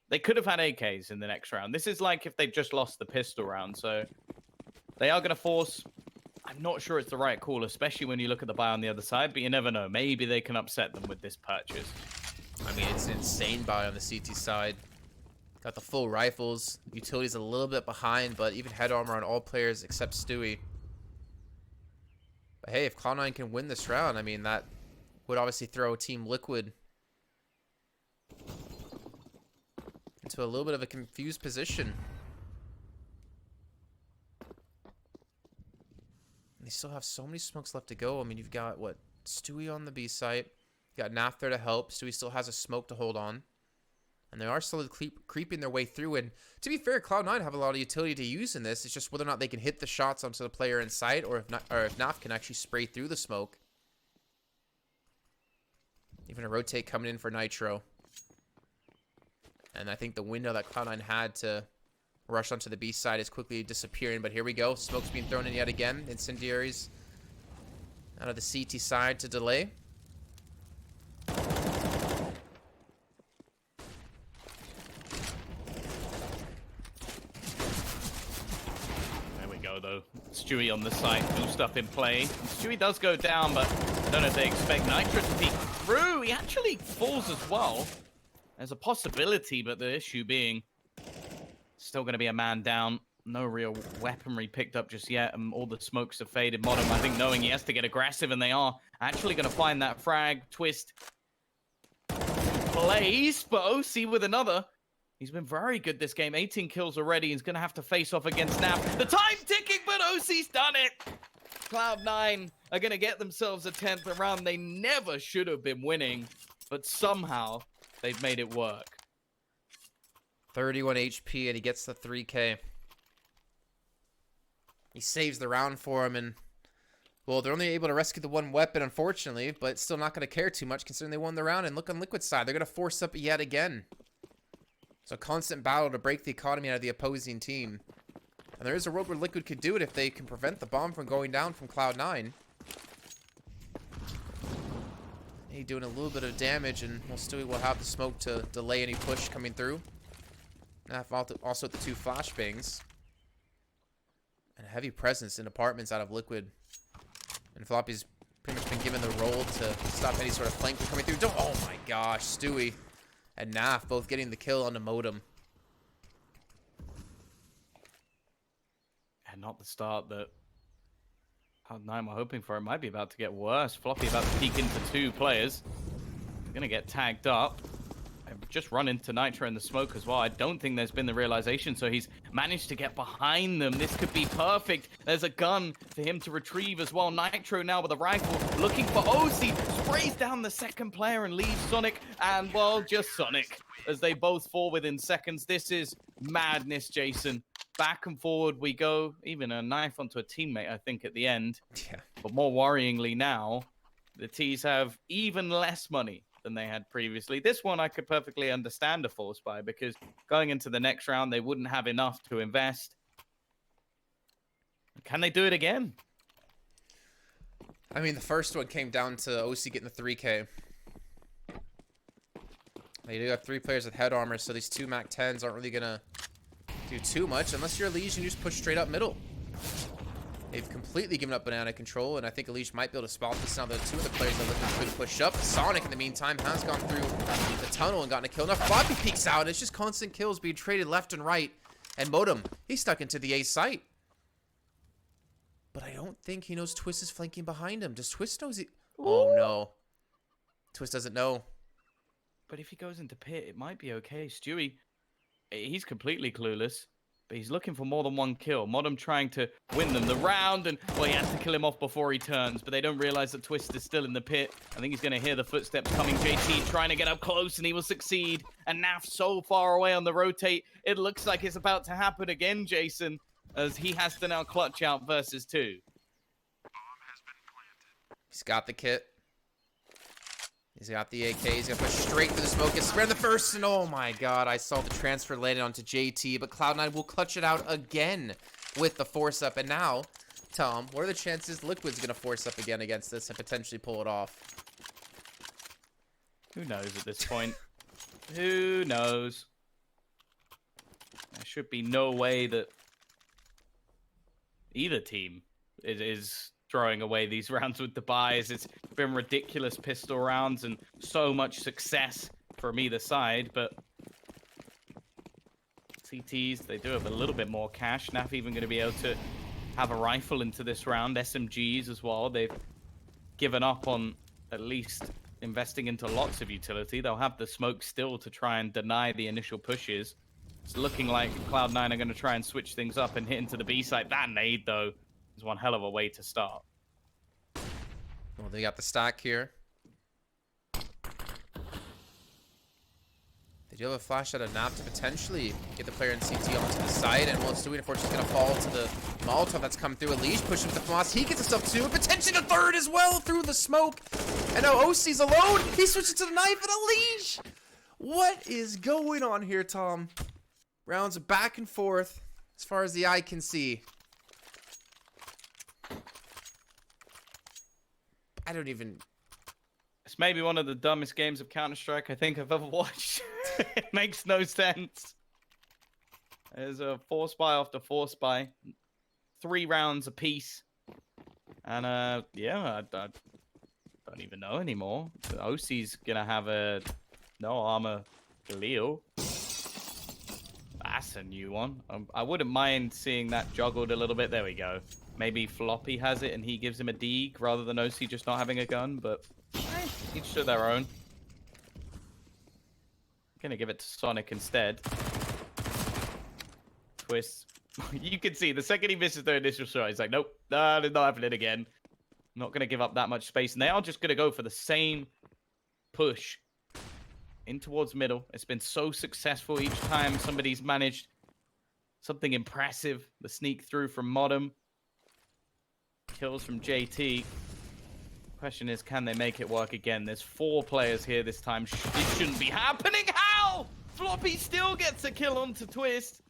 they could have had AKs in the next round. This is like if they just lost the pistol round. So they are going to force. I'm not sure it's the right call, especially when you look at the buy on the other side. But you never know. Maybe they can upset them with this purchase. I mean, it's an insane buy on the CT side. Got the full rifles. Utility's a little bit behind, but even head armor on all players except Stewie. But hey, if Cloud9 can win this round, I mean, that would obviously throw Team Liquid into a little bit of a confused position. They still have so many smokes left to go. I mean, you've got, what, Stewie on the B site. You got Naf there to help. Stewie still has a smoke to hold on. And they are slowly creeping their way through. And to be fair, Cloud9 have a lot of utility to use in this. It's just whether or not they can hit the shots onto the player in sight, or if Naf can actually spray through the smoke. Even a rotate coming in for Nitro. And I think the window that Cloud9 had to rush onto the B side is quickly disappearing. But here we go. Smoke's being thrown in yet again. Incendiaries out of the CT side to delay. Though Stewie on the side, boost up in play. And Stewie does go down, but I don't know if they expect Nitro to peek through. He actually falls as well. There's a possibility, but the issue being still going to be a man down. No real weaponry picked up just yet, and all the smokes have faded. Modem, I think, knowing he has to get aggressive, and they are actually going to find that frag. Twist plays, but OC with another. He's been very good this game. 18 kills already. He's going to have to face off against Naf. The time ticking, but OC's done it. Cloud9 are going to get themselves a 10th round. They never should have been winning, but somehow they've made it work. 31 HP, and he gets the 3K. He saves the round for him, and, well, they're only able to rescue the one weapon, unfortunately, but still not going to care too much considering they won the round. And look on Liquid's side. They're going to force up yet again. It's a constant battle to break the economy out of the opposing team. And there is a world where Liquid could do it if they can prevent the bomb from going down from Cloud9. He doing a little bit of damage, and Stewie will have the smoke to delay any push coming through. Also the 2 flashbangs. And a heavy presence in apartments out of Liquid. And Floppy's pretty much been given the role to stop any sort of flank from coming through. Oh my gosh, Stewie and Naf both getting the kill on the modem. And not the start that Cloud9 were hoping for. It might be about to get worse. Floppy about to peek into 2 players. He's going to get tagged up. I've just run into Nitro in the smoke as well. I don't think there's been the realization, so he's managed to get behind them. This could be perfect. There's a gun for him to retrieve as well. Nitro now with a rifle looking for OC. Sprays down the second player and leaves Sonic and, well, just Sonic as they both fall within seconds. This is madness, Jason. Back and forward we go. Even a knife onto a teammate, I think, at the end. Yeah. But more worryingly now, the T's have even less money than they had previously. This one I could perfectly understand a force buy, because going into the next round, they wouldn't have enough to invest. Can they do it again? I mean, the first one came down to OC getting the 3K. They do have 3 players with head armor, so these 2 Mac 10s aren't really going to do too much unless you're Elige and you just push straight up middle. They've completely given up banana control, and I think Elige might be able to spot this now that 2 of the players that Liquid could push up. Sonic, in the meantime, has gone through the tunnel and gotten a kill. Now Floppy peeks out, and it's just constant kills being traded left and right. And Modem, he's stuck into the A site. But I don't think he knows Twist is flanking behind him. Does Twist know he... Oh, no. Twist doesn't know. But if he goes into pit, it might be okay. Stewie, he's completely clueless. But he's looking for more than 1 kill. Modem trying to win them the round, and, well, he has to kill him off before he turns. But they don't realize that Twist is still in the pit. I think he's going to hear the footsteps coming. JT trying to get up close, and he will succeed. And Naf so far away on the rotate. It looks like it's about to happen again, Jason, as he has to now clutch out versus 2. He's got the kit. He's got the AK. He's going to push straight through the smoke. Gets spared the first, and oh my god, I saw the transfer landed onto JT, but Cloud9 will clutch it out again with the force up. And now, Tom, what are the chances Liquid's going to force up again against this and potentially pull it off? Who knows at this point? Who knows? There should be no way that either team is throwing away these rounds with the buys. It's been ridiculous pistol rounds and so much success from either side, but CTs, they do have a little bit more cash. Naf even going to be able to have a rifle into this round, SMGs as well. They've given up on at least investing into lots of utility. They'll have the smoke still to try and deny the initial pushes. It's looking like Cloud9 are going to try and switch things up and hit into the B site. That nade, though, is one hell of a way to start. Well, they got the stack here. They do have a flash out of Nap to potentially get the player in CT onto the side, and well, Stewie unfortunately is going to fall to the Molotov that's come through. Elish pushing with the Floss. He gets himself two, potentially the third as well through the smoke. And now OC's alone. He switches to the knife, and Elish! What is going on here, Tom? Rounds back and forth as far as the eye can see. I don't even... It's maybe one of the dumbest games of Counter-Strike I think I've ever watched. It makes no sense. There's a 4-spy after 4-spy. 3 rounds apiece. And, yeah, I don't even know anymore. The OC's gonna have a no armor Leo. That's a new one. I wouldn't mind seeing that juggled a little bit. There we go. Maybe Floppy has it and he gives him a Deeg rather than OC just not having a gun, but each to their own. Gonna give it to Sonic instead. Twist. You can see the second he misses their initial shot, he's like, nope, no, it's not happening again. Not gonna give up that much space. And they are just gonna go for the same push in towards middle. It's been so successful each time somebody's managed something impressive. The sneak through from Modem. Kills from JT. Question is, can they make it work again? There's 4 players here this time. It shouldn't be happening. How? Floppy still gets a kill onto Twist.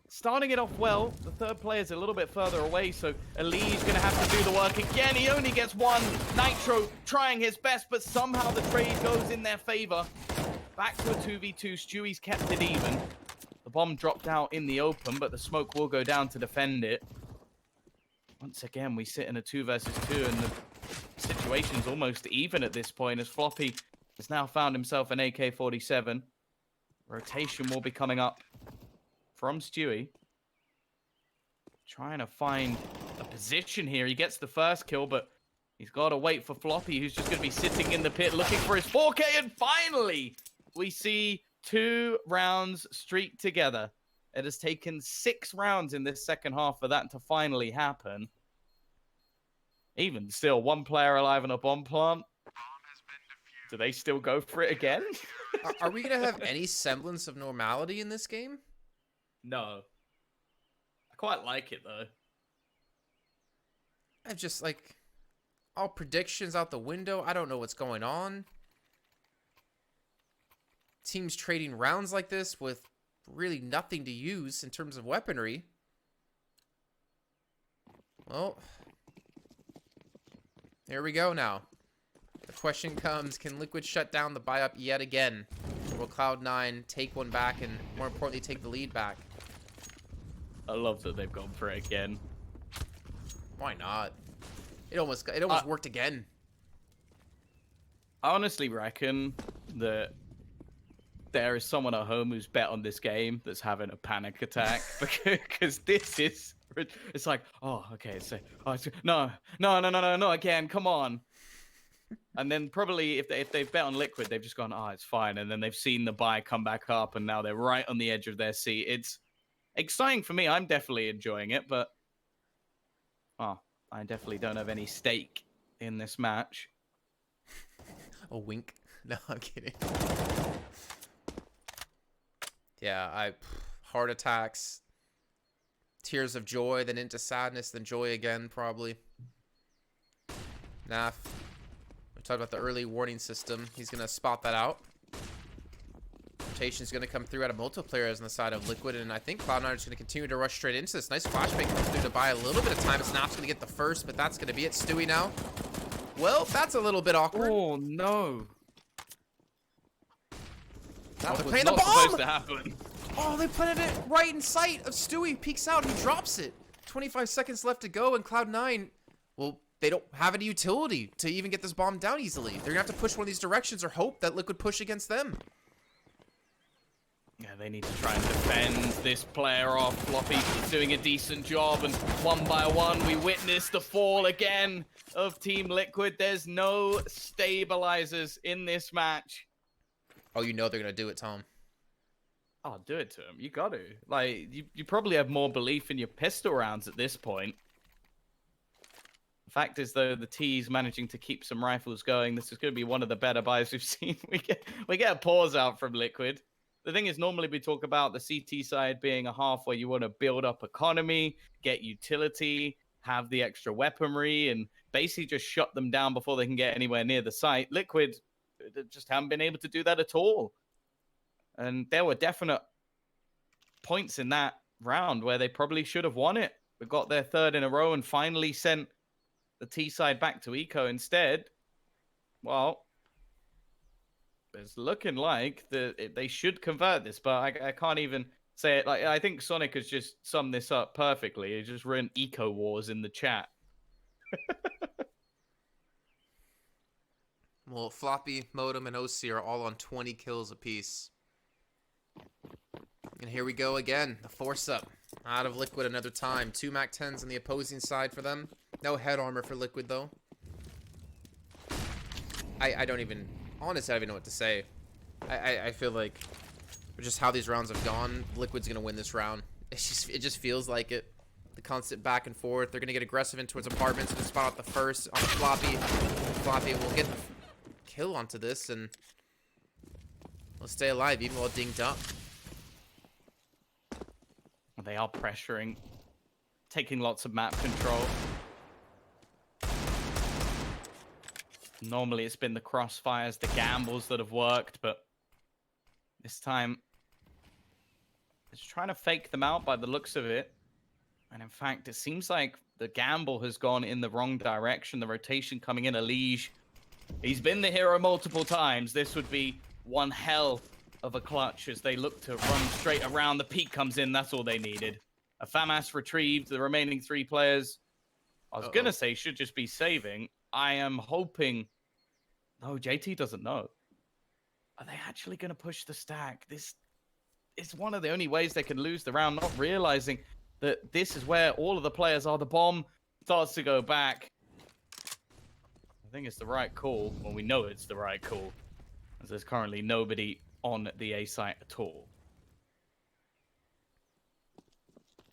Starting it off well. The third player's a little bit further away, so Ali's going to have to do the work again. He only gets 1. Nitro trying his best, but somehow the trade goes in their favor. Back to a 2v2. Stewie's kept it even. The bomb dropped out in the open, but the smoke will go down to defend it. Once again, we sit in a 2 versus 2, and the situation's almost even at this point, as Floppy has now found himself an AK-47. Rotation will be coming up from Stewie. Trying to find a position here. He gets the first kill, but he's got to wait for Floppy, who's just going to be sitting in the pit looking for his 4K. And finally, we see 2 rounds streak together. It has taken 6 rounds in this second half for that to finally happen. Even still, 1 player alive in a bomb plant. Do they still go for it again? Are we going to have any semblance of normality in this game? No. I quite like it, though. I've just, like, all predictions out the window. I don't know what's going on. Teams trading rounds like this with really nothing to use in terms of weaponry. Well, here we go now. The question comes, can Liquid shut down the buy-up yet again? Or will Cloud9 take one back and, more importantly, take the lead back? I love that they've gone for it again. Why not? It almost worked again. I honestly reckon that there is someone at home who's bet on this game that's having a panic attack because this is, it's like, oh, okay, so, no, again, come on. And then probably if they've bet on Liquid, they've just gone, oh, it's fine. And then they've seen the buy come back up and now they're right on the edge of their seat. It's exciting for me. I'm definitely enjoying it, but I definitely don't have any stake in this match. A wink. No, I'm kidding. Yeah, heart attacks, tears of joy, then into sadness, then joy again, probably. Naf, we talked about the early warning system. He's going to spot that out. Rotation's going to come through out of multiplayers on the side of Liquid, and I think Cloud9 is going to continue to rush straight into this. Nice flashbang comes through to buy a little bit of time. Snap's going to get the first, but that's going to be it. Stewie now. Well, that's a little bit awkward. Oh, no. Now they're was playing the not bomb! supposed to happen. Oh, they planted it right in sight of Stewie. Peeks out, he drops it. 25 seconds left to go, and Cloud9, well, they don't have any utility to even get this bomb down easily. They're going to have to push one of these directions or hope that Liquid push against them. Yeah, they need to try and defend this player off. Floppy's doing a decent job, and one by one, we witness the fall again of Team Liquid. There's no stabilizers in this match. Oh, you know they're gonna do it, Tom. Oh, do it to him. You got to. Like, you probably have more belief in your pistol rounds at this point. The fact is, though, the T's managing to keep some rifles going. This is going to be one of the better buys we've seen. We get a pause out from Liquid. The thing is, normally we talk about the CT side being a half where you want to build up economy, get utility, have the extra weaponry, and basically just shut them down before they can get anywhere near the site. Liquid just haven't been able to do that at all. And there were definite points in that round where they probably should have won it. We got their third in a row and finally sent the T side back to Eco instead. Well, it's looking like they should convert this, but I can't even say it. Like, I think Sonic has just summed this up perfectly. He just ran Eco Wars in the chat. Well, Floppy, Modem, and OC are all on 20 kills apiece. And here we go again. The force up out of Liquid another time. 2 MAC-10s on the opposing side for them. No head armor for Liquid, though. I don't even... Honestly, I don't even know what to say. I feel like just how these rounds have gone, Liquid's going to win this round. It just feels like it. The constant back and forth. They're going to get aggressive in towards apartments and spot out the first on Floppy. Floppy will get the kill onto this and we'll stay alive even while dinged up. They are pressuring, taking lots of map control. Normally it's been the crossfires, the gambles that have worked, but this time it's trying to fake them out by the looks of it. And in fact, it seems like the gamble has gone in the wrong direction. The rotation coming in, Elige. He's been the hero multiple times. This would be one hell of a clutch as they look to run straight around. The peak comes in. That's all they needed. A FAMAS retrieved. The remaining 3 players, I was going to say, should just be saving. I am hoping... No, JT doesn't know. Are they actually going to push the stack? This is one of the only ways they can lose the round, not realizing that this is where all of the players are. The bomb starts to go back. I think it's the right call. Well, we know it's the right call, as there's currently nobody on the A site at all.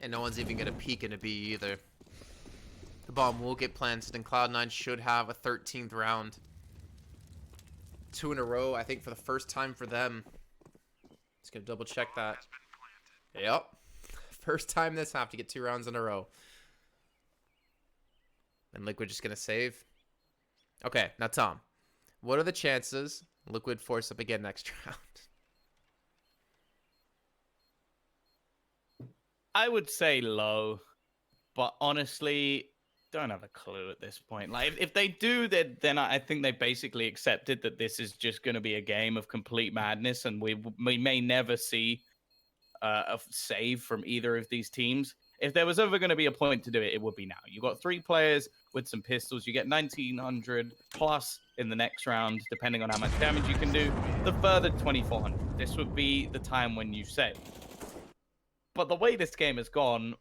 And no one's even going to peek into B either. The bomb will get planted, and Cloud9 should have a 13th round. 2 in a row, I think, for the first time for them. Just going to double check that. Yep. First time this half to get 2 rounds in a row. And Liquid just going to save. Okay, now Tom, what are the chances Liquid force up again next round? I would say low, but honestly, don't have a clue at this point. Like, if they do, then I think they basically accepted that this is just going to be a game of complete madness, and we may never see a save from either of these teams. If there was ever going to be a point to do it, it would be now. You got 3 players with some pistols. You get 1900 plus in the next round, depending on how much damage you can do. The further 2400. This would be the time when you save. But the way this game has gone,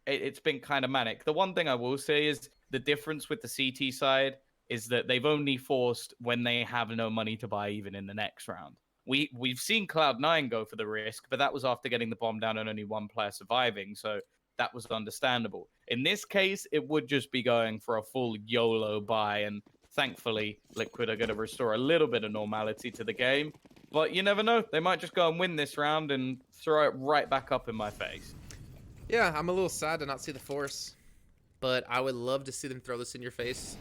it's been kind of manic. The one thing I will say is the difference with the CT side is that they've only forced when they have no money to buy even in the next round. We've seen Cloud9 go for the risk, but that was after getting the bomb down and only 1 player surviving, so that was understandable. In this case, it would just be going for a full YOLO buy, and thankfully, Liquid are going to restore a little bit of normality to the game. But you never know. They might just go and win this round and throw it right back up in my face. Yeah, I'm a little sad to not see the force, but I would love to see them throw this in your face.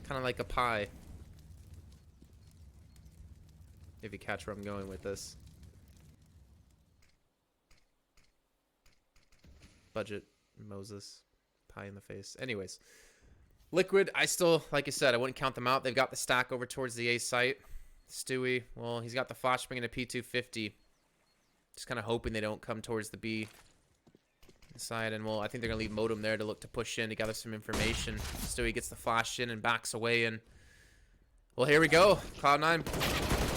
Kind of like a pie. If you catch where I'm going with this. Budget, Moses, pie in the face. Anyways, Liquid, I still, like I said, I wouldn't count them out. They've got the stack over towards the A site. Stewie, well, he's got the flashbang and a P250. Just kind of hoping they don't come towards the B side. And, well, I think they're going to leave Modem there to look to push in to gather some information. Stewie gets the flash in and backs away. And, well, here we go. Cloud9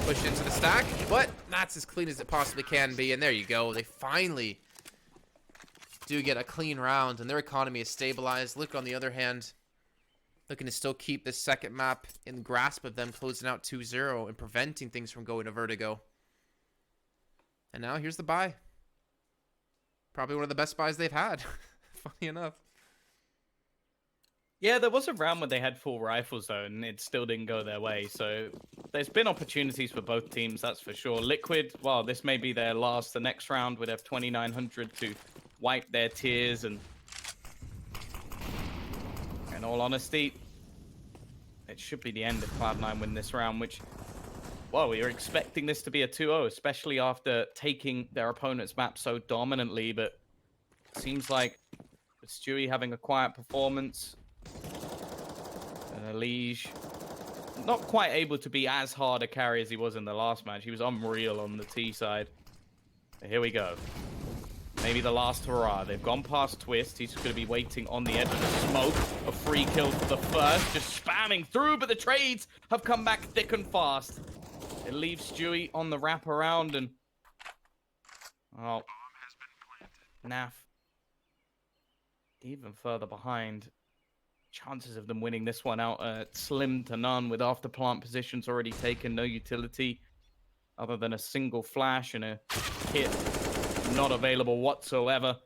Push into the stack, but that's as clean as it possibly can be. And there you go. They finally do get a clean round, and their economy is stabilized. Look, on the other hand, looking to still keep this second map in grasp of them, closing out 2-0 and preventing things from going to Vertigo. And now here's the buy. Probably one of the best buys they've had, funny enough. Yeah, there was a round where they had full rifles, though, and it still didn't go their way. So there's been opportunities for both teams, that's for sure. Liquid, well, this may be their last. The next round would have 2,900 to wipe their tears. And in all honesty, it should be the end if Cloud9 win this round, which, well, we were expecting this to be a 2-0, especially after taking their opponent's map so dominantly. But it seems like with Stewie having a quiet performance, Liege not quite able to be as hard a carry as he was in the last match. He was unreal on the T side. But here we go. Maybe the last hurrah. They've gone past Twist. He's going to be waiting on the edge of the smoke. A free kill for the first. Just spamming through, but the trades have come back thick and fast. It leaves Stewie on the wraparound, and oh, Naf even further behind. Chances of them winning this one out slim to none, with after plant positions already taken. No utility other than a single flash and a hit not available whatsoever.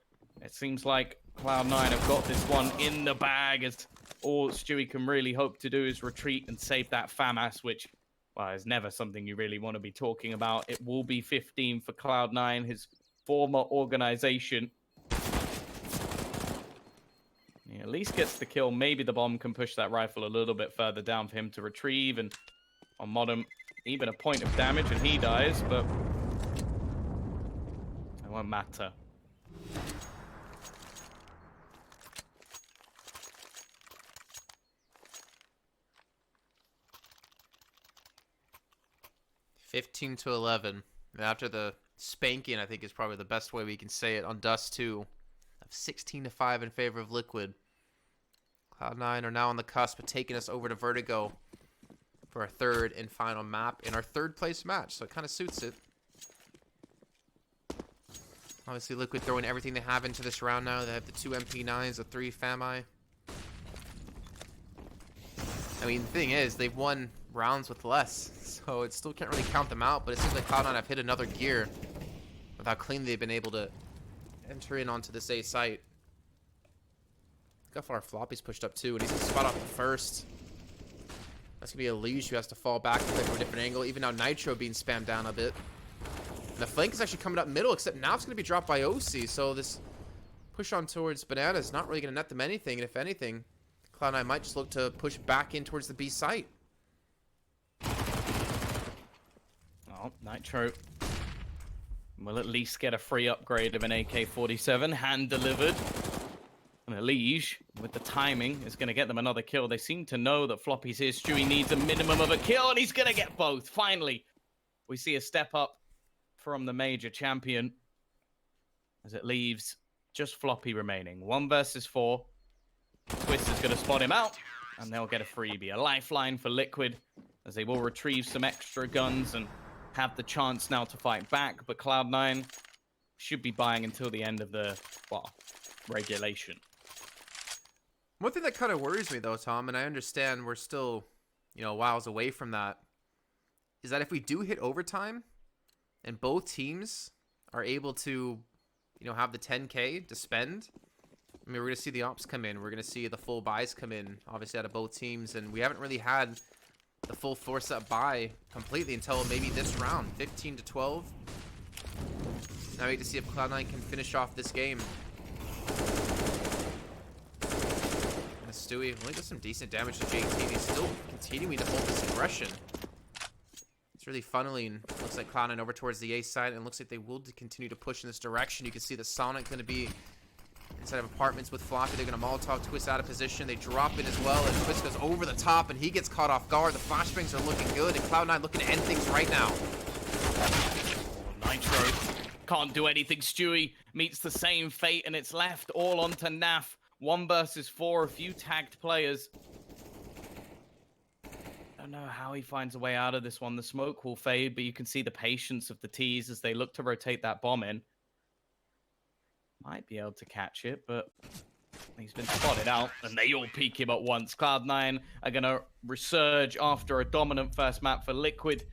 It seems like Cloud9 have got this one in the bag, as all Stewie can really hope to do is retreat and save that FAMAS, which, well, is never something you really want to be talking about. It will be 15 for Cloud9, his former organization. He at least gets the kill. Maybe the bomb can push that rifle a little bit further down for him to retrieve. And on Modem, even a point of damage, and he dies, but it won't matter. (15-11). After the spanking, I think is probably the best way we can say it, on Dust 2. 16-5 in favor of Liquid. Cloud9 are now on the cusp of taking us over to Vertigo for our third and final map in our third place match, so it kind of suits it. Obviously, Liquid throwing everything they have into this round now. They have the 2 MP9s, the 3 FAMI. I mean, the thing is, they've won rounds with less, so it still can't really count them out, but it seems like Cloud9 have hit another gear with how clean they've been able to enter in onto this A site. Look how far Floppy's pushed up too, and he's gonna spot off the first. That's gonna be a Liege who has to fall back and play from a different angle. Even now, Nitro being spammed down a bit. And the flank is actually coming up middle, except now it's gonna be dropped by OC. So this push on towards Banana is not really gonna net them anything. And if anything, Cloud9 might just look to push back in towards the B site. Oh, Nitro will at least get a free upgrade of an AK-47, hand-delivered. And a Liege, with the timing, is going to get them another kill. They seem to know that Floppy's here. Stewie needs a minimum of a kill, and he's going to get both. Finally, we see a step up from the major champion, as it leaves just Floppy remaining. 1 versus 4. Twist is going to spot him out, and they'll get a freebie. A lifeline for Liquid, as they will retrieve some extra guns and have the chance now to fight back, but Cloud9 should be buying until the end of the, well, regulation. One thing that kind of worries me, though, Tom, and I understand we're still, you know, whiles away from that, is that if we do hit overtime and both teams are able to, you know, have the 10K to spend, I mean, we're going to see the ops come in. We're going to see the full buys come in, obviously, out of both teams, and we haven't really had the full force up buy completely until maybe this round. 15-12. Now we get to see if Cloud9 can finish off this game. And Stewie only does some decent damage to JT. He's still continuing to hold this aggression. It's really funneling, looks like Cloud9 over towards the A side, and looks like they will continue to push in this direction. You can see the Sonic going to be inside of apartments with Floppy. They're going to Molotov Twist out of position. They drop in as well, and Twist goes over the top, and he gets caught off guard. The flashbangs are looking good, and Cloud9 looking to end things right now. Nitro can't do anything. Stewie meets the same fate, and it's left all onto Naf. 1 versus 4, a few tagged players. don't know how he finds a way out of this one. The smoke will fade, but you can see the patience of the T's as they look to rotate that bomb in. Might be able to catch it, but he's been spotted out, and they all peek him at once. Cloud9 are going to resurge after a dominant first map for Liquid.